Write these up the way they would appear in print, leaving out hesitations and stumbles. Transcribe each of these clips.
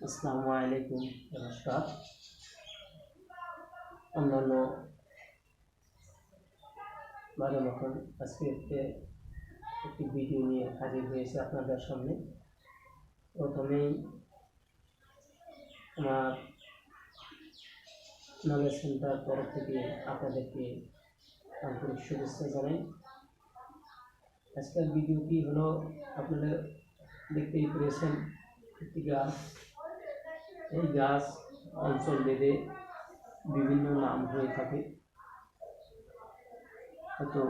আসসালামু আলাইকুম, নমস্কার। অন্যান্য বারের মতন আজকে একটি ভিডিও নিয়ে হাজির হয়েছে আপনাদের সামনে। প্রথমেই আমার নলেজ সেন্টার তরফ থেকে আপনাদেরকে আন্তরিক শুভেচ্ছা জানাই। আজকের ভিডিওটি হলো, আপনারা দেখতেই পেরেছেন, একটি গাছ। এই গাছ অঞ্চল ভেদে বিভিন্ন নাম হয়ে থাকে। হয়তো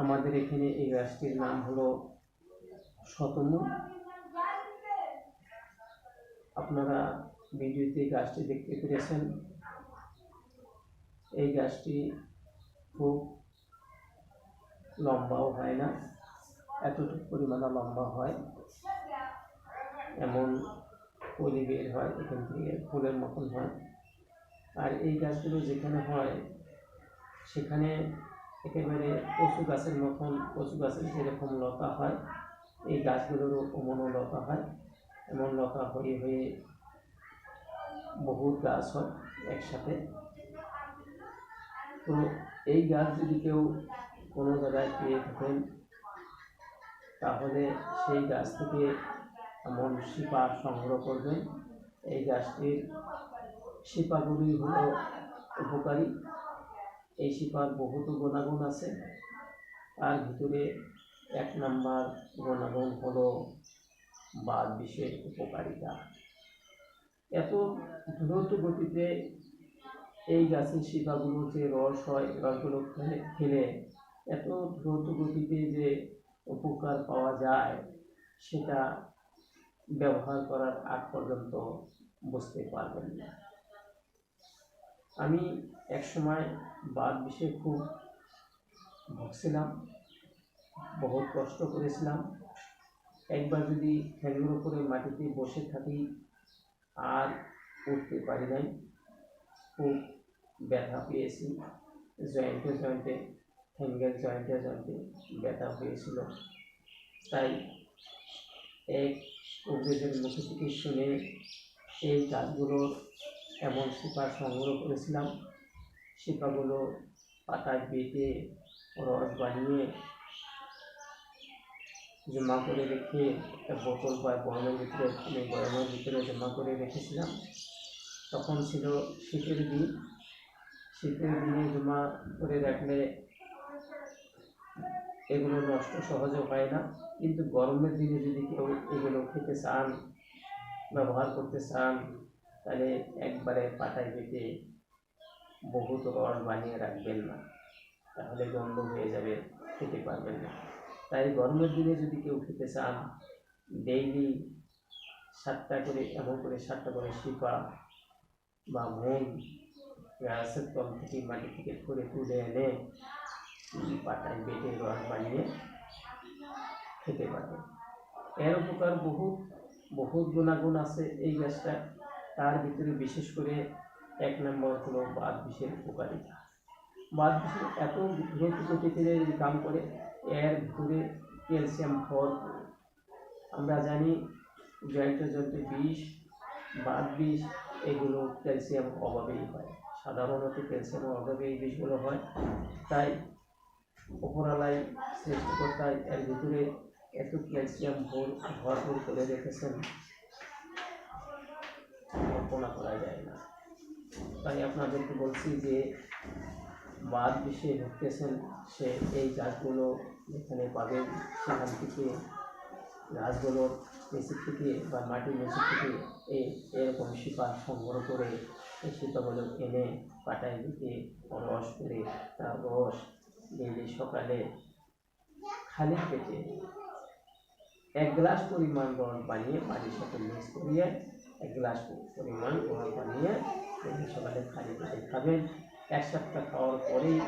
আমাদের এখানে এই গাছটির নাম হলো শতমূল। আপনারা ভিডিওতে গাছটি দেখতে পেরেছেন। এই গাছটি খুব লম্বাও হয় না, এতটুকু পরিমাণে লম্বা হয়, এমন কলি বের হয় এখান থেকে, ফুলের মতন হয়। আর এই গাছগুলো যেখানে হয় সেখানে একেবারে কচু গাছের মতন, কচু গাছের যেরকম লতা হয়, এই গাছগুলোরও অমনও লতা হয়। এমন লতা হয়ে হয়ে বহুত গাছ হয় একসাথে। তো এই গাছ যদি কেউ কোনো জায়গায় পেয়ে থাকেন, তাহলে সেই গাছ থেকে এমন শিপা সংগ্রহ করবেন। এই গাছটির শিপাগুলি হলো উপকারী। এই শিপার বহুত গুণাগুণ আছে। তার ভিতরে 1 নম্বর গুণাগুণ হলো বাত বিষের উপকারিতা। এত দ্রুত গতিতে এই গাছের শিপাগুলো যে রস হয়, রসগুলো খেলে এত দ্রুত গতিতে যে উপকার পাওয়া যায়, সেটা ব্যবহার করার আগ পর্যন্ত বুঝতে পারবেন না। আমি একসময় বাত বিষে খুব ভুগছিলাম, বহুত কষ্ট করেছিলাম। একবার যদি ফ্যানের উপরে মাটিতে বসে থাকি আর উঠতে পারি নাই, খুব ব্যথা পেয়েছি। জয়েন্টে জয়েন্টে, ফ্যাঙ্গেল জয়েন্টে জয়েন্টে ব্যথা হয়েছিল। তাই এক কবিরাজের মুখে থেকে শুনে এই গাছগুলোর এমন শিপা সংগ্রহ করেছিলাম। শিপাগুলো পাতায় বেটে রস বানিয়ে জমা করে রেখে একটা বোতল বা বয়মের ভিতরে জমা করে রেখেছিলাম। তখন ছিল শীতের দিন। শীতের দিনে জমা করে রাখলে এগুলো নষ্ট সহজে হয় না, কিন্তু গরমের দিনে যদি কেউ এগুলো খেতে চান, ব্যবহার করতে চান, তাহলে একবারে পাতায় বেটে বহুত রস বানিয়ে রাখবেন না, তাহলে গন্ধ হয়ে যাবে, খেতে পারবেন না। তাই গরমের দিনে যদি কেউ খেতে চান, ডেইলি 7টা করে, এমন করে 7টা করে শিপা বা মূল গাছের তল থেকে, মাটি থেকে করে তুলে এনে পাতায় বেটে রস বানিয়ে খেতে পারবেন। এর উপকার বহুত গুণাগুণ আছে এই গাছটা। তার ভিতরে বিশেষ করে 1 নম্বর হলো বাত বিষের উপকারিতা। বাত বিষের এত দ্রুত গতিতে কাম করে, এর ভিতরে ক্যালসিয়াম ভরপুর। আমরা জানি জয়েন্টে জয়েন্টে বিষ, বাত বিষ, এগুলো ক্যালসিয়াম অভাবেই হয়। সাধারণত ক্যালসিয়ামের অভাবে এই বিষগুলো হয়। তাই উপরালাই সৃষ্টিকর্তায় এর ভিতরে এত ক্যালসিয়াম ভরপুর করে রেখেছেন, কল্পনা করা যায় না। তাই আপনাদেরকে বলছি যে বাত বিষে ভুগতেছেন, সে এই গাছগুলো যেখানে পাবেন সেখান থেকে, গাছগুলোর নিচে থেকে বা মাটির নিচে থেকে এরকম শিপা সংগ্রহ করে এই শিপাগুলো এনে পাটায় দিতে রস করে, তার রস ডেইলি সকালে খালি পেটে 1 গ্লাস পরিমাণ রস বানিয়ে পানির সাথে মিক্স করিয়ে 1 গ্লাস পরিমাণ রস বানিয়ে সকালে খালি পেটে খাবেন। 1 সপ্তাহ খাওয়ার পরেই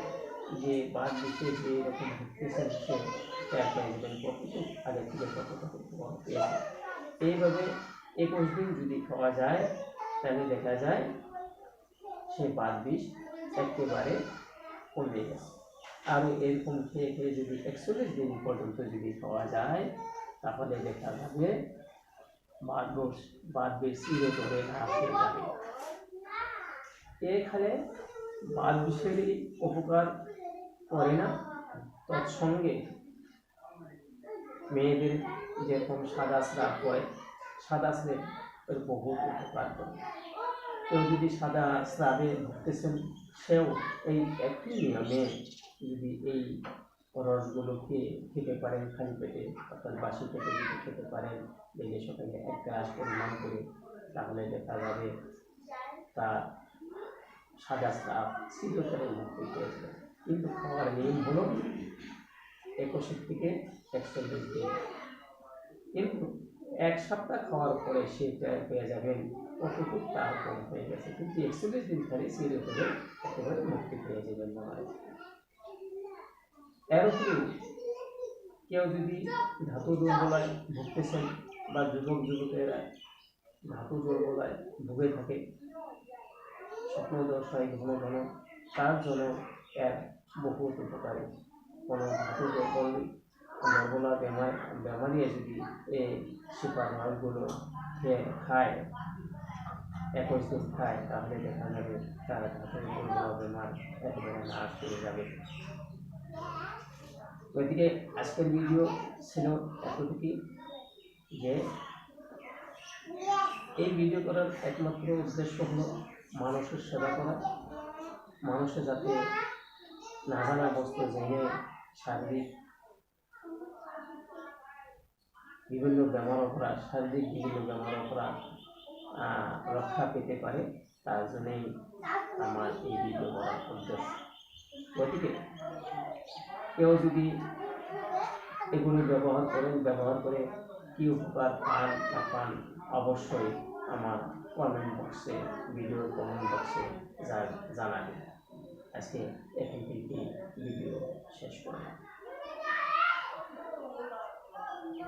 যে বাত বিষে যে এরকম ভুগতেছেন, সে ট্যাগ পেয়ে যাবেন কতটুকু আগে থেকে কতটুকু পেয়েছে। এইভাবে 21 দিন যদি খাওয়া যায়, তাহলে দেখা যায় সে বাত বিষ একেবারে কমে গেছে। আরও এরকম খেয়ে খেয়ে যদি 41 দিন পর্যন্ত যদি খাওয়া যায়, তাহলে দেখা যাবে বাঁধবে চিরতরে না খেয়ে যাবে। এখানে বিষেরই উপকার করে না, তৎসঙ্গে মেয়েদের যেরকম সাদা স্রাব হয়, সাদা স্রাবের বহু উপকার করে। কেউ যদি সাদা স্রাবে ভুগতেছেন, সেও এই একই নিয়মে যদি এই রসগুলোকে খেতে পারেন খালি পেটে, অর্থাৎ বাসি পেটে যদি খেতে পারেন ডেইলি সকালে 1 গ্লাস পরিমাণ করে, তাহলে দেখা যাবে তার সাদা স্রাব চিরতরে মুক্তি পেয়েছে। কিন্তু খাওয়ার নিয়ম হলো 21 থেকে 41 দিন। কিন্তু 1 সপ্তাহ খাওয়ার পরে সেটা পেয়ে যাবেন কতটুকু তার কম হয়ে গেছে, কিন্তু 41 দিন পরে চিরতরে একেবারে মুক্তি পেয়ে যাবেন মহারাজ। এর উপরেও কেউ যদি ধাতু দুর্বলায় ভুগতেছেন বা যুবকেরা ধাতু দুর্বলায় ভুগে থাকে, স্বপ্নদোষ হয় ঘন ঘন, তার জন্য এর বহুত উপকারী। কোনো ধাতু দুর্বলা বেমারিয়ে যদি এই সুপার রসগুলো খায়, 21 দিন খায়, তাহলে দেখা যাবে তার ধাতু দুর্বলা বেমার একেবারে নাশ করে যাবে। ওইদিকে আজকের ভিডিও ছিল এতটুকুই, যে এই ভিডিও করার একমাত্র উদ্দেশ্য হলো মানুষের সেবা করা, মানুষের যাতে না জানা বস্তু জেনে শারীরিক বিভিন্ন বেমার রক্ষা পেতে পারে, তার জন্যই আমার এই ভিডিও করার উদ্দেশ্য। গতিকে কেউ যদি এগুলো ব্যবহার করে কি উপকার পান না পান, অবশ্যই আমার ভিডিও কমেন্ট বক্সে জানাবেন। আজকে এখান থেকে ভিডিও শেষ করলাম।